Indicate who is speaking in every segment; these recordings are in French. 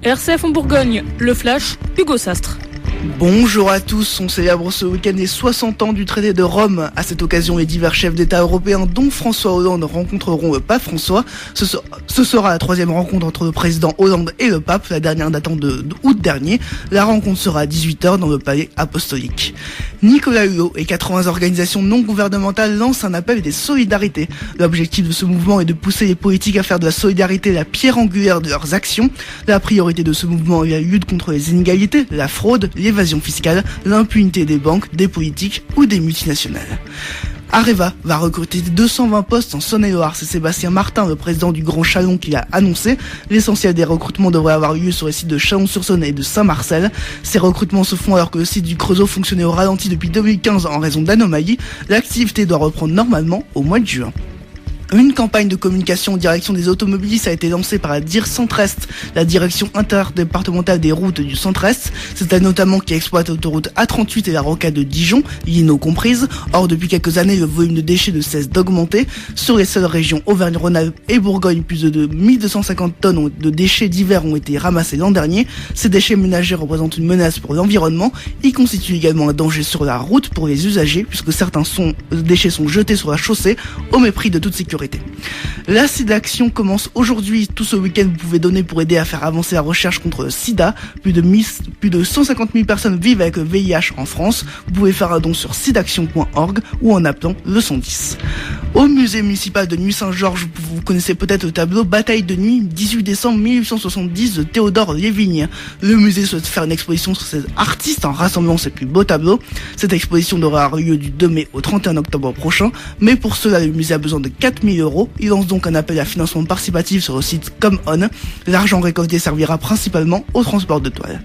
Speaker 1: RCF en Bourgogne, le flash, Hugo Sastre.
Speaker 2: Bonjour à tous, on célèbre ce week-end les 60 ans du traité de Rome. À cette occasion, les divers chefs d'État européens, dont François Hollande, rencontreront le pape François. Ce sera la troisième rencontre entre le président Hollande et le pape, la dernière datant de août dernier. La rencontre sera à 18h dans le palais apostolique. Nicolas Hulot et 80 organisations non gouvernementales lancent un appel des solidarités. L'objectif de ce mouvement est de pousser les politiques à faire de la solidarité la pierre angulaire de leurs actions. La priorité de ce mouvement est la lutte contre les inégalités, la fraude, l'évasion fiscale, l'impunité des banques, des politiques ou des multinationales. Areva va recruter 220 postes en Saône-et-Loire. C'est Sébastien Martin, le président du Grand Chalon, qui l'a annoncé. L'essentiel des recrutements devrait avoir lieu sur les sites de Chalon-sur-Saône et de Saint-Marcel. Ces recrutements se font alors que le site du Creusot fonctionnait au ralenti depuis 2015 en raison d'anomalies. L'activité doit reprendre normalement au mois de juin. Une campagne de communication en direction des automobilistes a été lancée par la DIR Centre-Est, la direction interdépartementale des routes du Centre-Est. C'est elle notamment qui exploite l'autoroute A38 et la rocade de Dijon, l'Inno comprise. Or, depuis quelques années, le volume de déchets ne cesse d'augmenter. Sur les seules régions Auvergne-Rhône-Alpes et Bourgogne, plus de 1250 tonnes de déchets divers ont été ramassés l'an dernier. Ces déchets ménagers représentent une menace pour l'environnement. Ils constituent également un danger sur la route pour les usagers, puisque certains déchets sont jetés sur la chaussée au mépris de toute sécurité. La SIDAction commence aujourd'hui. Tout ce week-end, vous pouvez donner pour aider à faire avancer la recherche contre le sida. Plus de 150 000 personnes vivent avec le VIH en France. Vous pouvez faire un don sur sidaction.org ou en appelant le 110. Au musée municipal de Nuit-Saint-Georges, vous connaissez peut-être le tableau Bataille de nuit, 18 décembre 1870 de Théodore Lévigne. Le musée souhaite faire une exposition sur ces artistes en rassemblant ses plus beaux tableaux. Cette exposition devra avoir lieu du 2 mai au 31 octobre prochain. Mais pour cela, le musée a besoin de 4 000 €. Il lance donc un appel à financement participatif sur le site ComOn. L'argent récolté servira principalement au transport de toiles.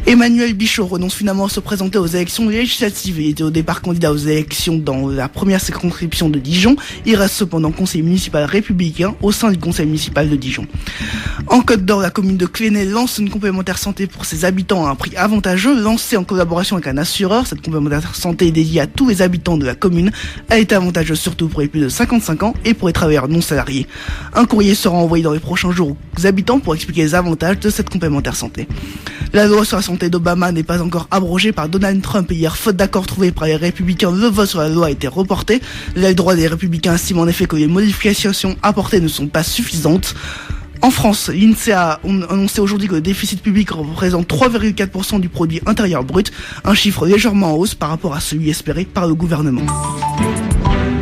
Speaker 2: Emmanuel Bichot renonce finalement à se présenter aux élections législatives. Il était au départ candidat aux élections dans la première circonscription de Dijon. Il reste cependant conseiller municipal républicain au sein du conseil municipal de Dijon. En Côte d'Or, la commune de Clénay lance une complémentaire santé pour ses habitants à un prix avantageux, lancée en collaboration avec un assureur. Cette complémentaire santé est dédiée à tous les habitants de la commune. Elle est avantageuse surtout pour les plus de 55 ans et pour les travailleurs non salariés. Un courrier sera envoyé dans les prochains jours aux habitants pour expliquer les avantages de cette complémentaire santé. La loi sur la santé d'Obama n'est pas encore abrogée par Donald Trump. Hier, faute d'accord trouvé par les républicains, le vote sur la loi a été reporté. L'aile droite des républicains estime en effet que les modifications apportées ne sont pas suffisantes. En France, l'INSEE a annoncé aujourd'hui que le déficit public représente 3,4% du produit intérieur brut, un chiffre légèrement en hausse par rapport à celui espéré par le gouvernement.